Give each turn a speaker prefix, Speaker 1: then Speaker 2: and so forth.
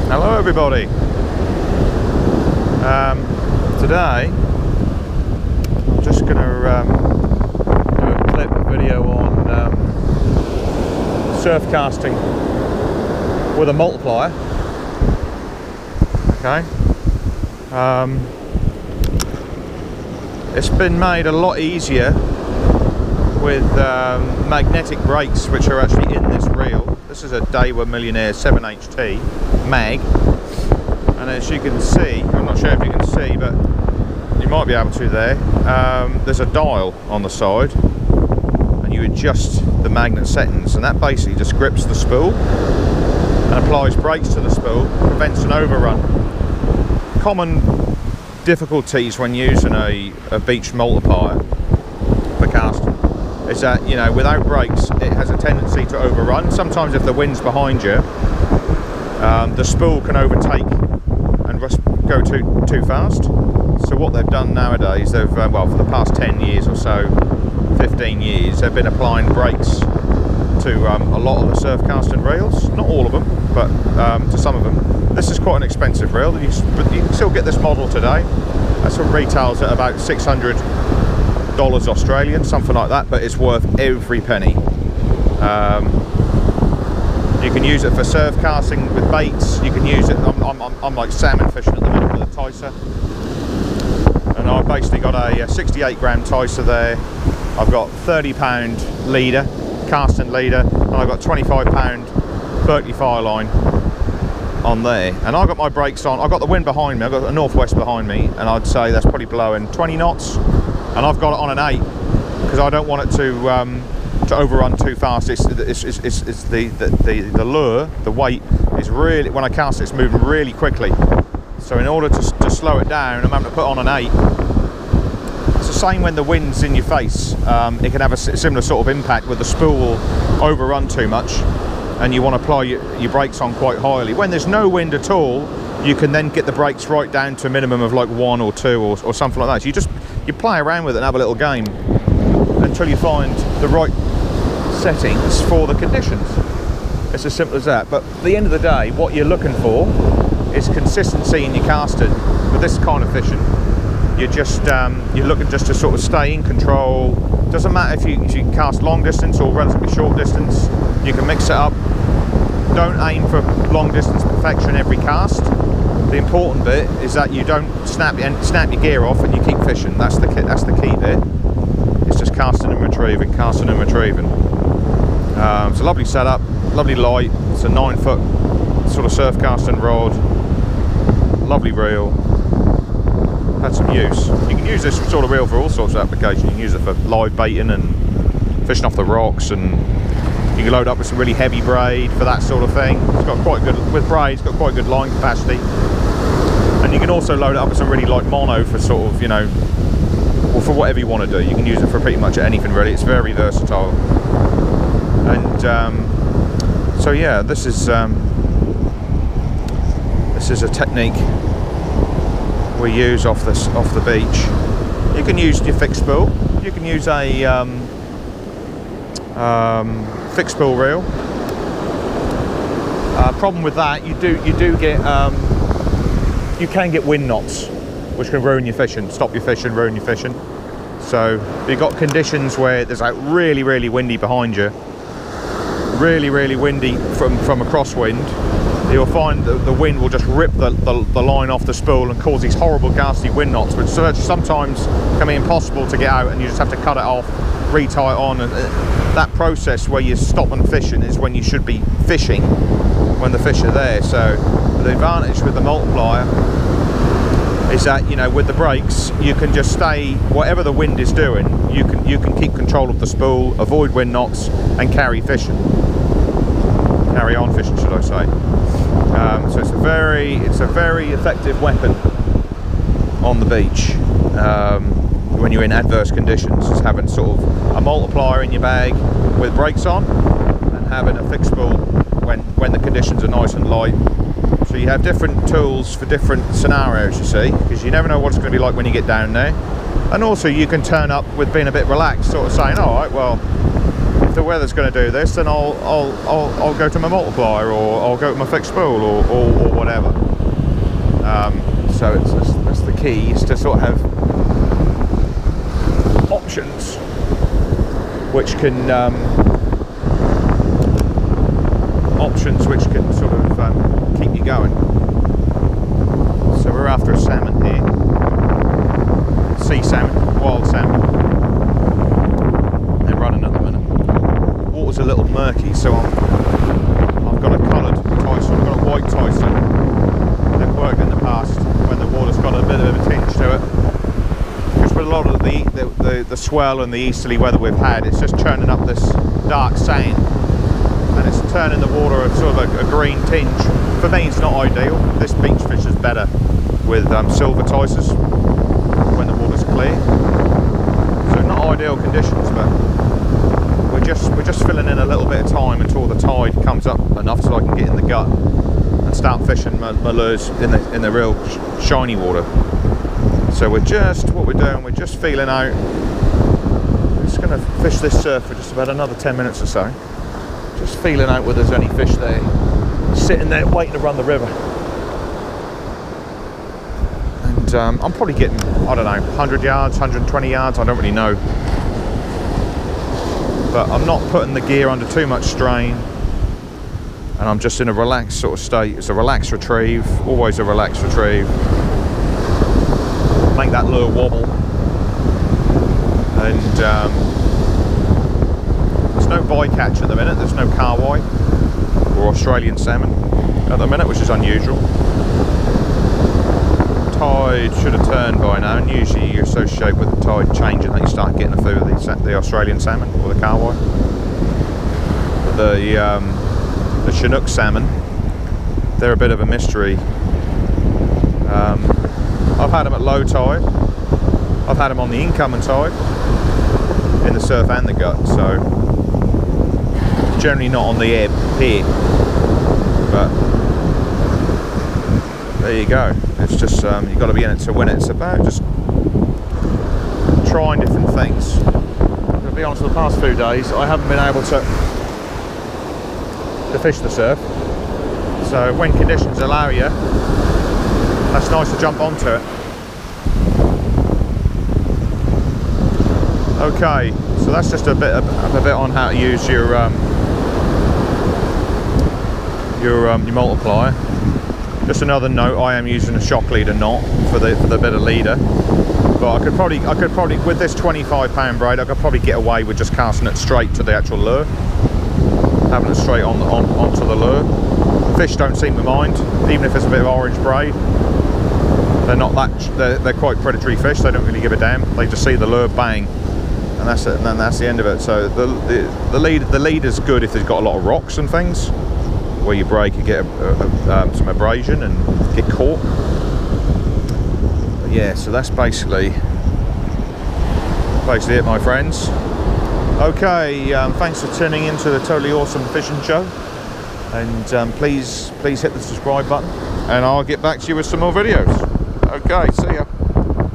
Speaker 1: Hello everybody. Today I'm just going to do a clip video on surf casting with a multiplier. Okay. It's been made a lot easier with magnetic brakes, which are actually in this reel. This is a Daiwa Millionaire 7HT mag, and as you can see, I'm not sure if you can see, but you might be able to there, there's a dial on the side and you adjust the magnet settings, and that basically just grips the spool and applies brakes to the spool, prevents an overrun. Common difficulties when using a beach multiplier for casting is that, you know, without brakes it has a tendency to overrun. Sometimes if the wind's behind you, the spool can overtake and just go too fast. So what they've done nowadays, they've well, for the past 10 years or so, 15 years, they've been applying brakes to a lot of the surf casting reels. Not all of them, but to some of them. This is quite an expensive reel, but you can still get this model today. That's what retails at about $600 Australian, something like that, but it's worth every penny. You can use it for surf casting with baits. You can use it, I'm like salmon fishing at the moment with a ticer, and I've basically got a 68 gram ticer there. I've got 30 pound leader, casting leader, and I've got 25 pound Berkeley fire line on there, and I've got my brakes on. I've got the wind behind me, I've got a northwest behind me, and I'd say that's probably blowing 20 knots, and I've got it on an 8 because I don't want it to overrun too fast. It's the lure, the weight is really, when I cast it's moving really quickly, so in order to slow it down I'm having to put on an 8. It's the same when the wind's in your face. It can have a similar sort of impact with the spool will overrun too much and you want to apply your brakes on quite highly. When there's no wind at all, you can then get the brakes right down to a minimum of like 1 or 2 or something like that. So you play around with it and have a little game until you find the right settings for the conditions. It's as simple as that. But at the end of the day, what you're looking for is consistency in your casting. With this kind of fishing, you're just you're looking just to sort of stay in control. Doesn't matter if you cast long distance or relatively short distance, you can mix it up. Don't aim for long distance perfection every cast. The important bit is that you don't snap your gear off and you keep fishing. That's the key bit. It's just casting and retrieving, casting and retrieving. It's a lovely setup, lovely light. It's a 9-foot sort of surf casting rod. Lovely reel. Had some use. You can use this sort of reel for all sorts of applications. You can use it for live baiting and fishing off the rocks, and you can load up with some really heavy braid for that sort of thing. It's got quite good, with braid, it's got quite good line capacity. And you can also load it up with some really light mono for sort of, you know, or for whatever you want to do. You can use it for pretty much anything really. It's very versatile. And so yeah, this is a technique we use off the beach. You can use your fixed spool. You can use a fixed spool reel. Problem with that, you can get wind knots, which can ruin your fishing, stop your fishing, ruin your fishing. So you've got conditions where there's like really, really windy behind you, really, really windy from a crosswind. You'll find that the wind will just rip the line off the spool and cause these horrible ghastly wind knots, which sometimes can be impossible to get out, and you just have to cut it off, retie it on. And that process where you stop and fishing is when you should be fishing, when the fish are there. So the advantage with the multiplier is that, you know, with the brakes you can just stay, whatever the wind is doing, you can keep control of the spool, avoid wind knots, and carry on fishing, should I say. So it's a very effective weapon on the beach when you're in adverse conditions. Just having sort of a multiplier in your bag with brakes on, and having a fixed spool when the conditions are nice and light. So you have different tools for different scenarios, you see, because you never know what it's going to be like when you get down there. And also you can turn up with being a bit relaxed, sort of saying, all right, well, the weather's going to do this, then I'll go to my multiplier, or I'll go to my fixed spool, or whatever. So that's the key, is to sort of have options which can sort of keep you going. So we're after a salmon here, sea salmon, wild salmon. They're running at the minute. Water's a little murky, so I've got a coloured Tyson, I've got a white Tyson. They've worked in the past when the water's got a bit of a tinge to it. Because with a lot of the swell and the easterly weather we've had, it's just churning up this dark sand, and it's turning the water a sort of a green tinge. For me, it's not ideal. This beach fish is better with silver Tysons when the water's clear. So not ideal conditions, but we're just filling in a little bit of time until the tide comes up enough so I can get in the gut and start fishing my lures in the real shiny water. So we're just feeling out. We're just going to fish this surf for just about another 10 minutes or so. Just feeling out whether there's any fish there, sitting there waiting to run the river. And I'm probably getting, I don't know, 100 yards, 120 yards, I don't really know. But I'm not putting the gear under too much strain, and I'm just in a relaxed sort of state. It's a relaxed retrieve, always a relaxed retrieve. Make that lure wobble. And there's no bycatch at the minute, there's no carwai or Australian salmon at the minute, which is unusual. Tide should have turned by now, and usually you associate with the tide changing that you start getting a few of the Australian salmon or the carwai. But the Chinook salmon, they're a bit of a mystery. I've had them at low tide, I've had them on the incoming tide, in the surf and the gut, so generally not on the ebb here, but there you go. It's just you've got to be in it to win it. It's about just trying different things. To be honest, the past few days I haven't been able to fish the surf, so when conditions allow you, that's nice to jump onto it. Okay, so that's just a bit on how to use your multiplier. Just another note: I am using a shock leader knot for the bit of leader, but I could probably with this 25-pound braid, I could probably get away with just casting it straight to the actual lure, having it straight onto the lure. Fish don't seem to mind, even if it's a bit of orange braid. They're not that. They're quite predatory fish. They don't really give a damn. They just see the lure, bang, and that's it. And then that's the end of it. So the leader's good if there's got a lot of rocks and things where you break, you get some abrasion and get caught. But yeah, so that's basically it, my friends. Okay, thanks for tuning into the Totally Awesome Fishing Show, and please hit the subscribe button, and I'll get back to you with some more videos. Okay, see ya.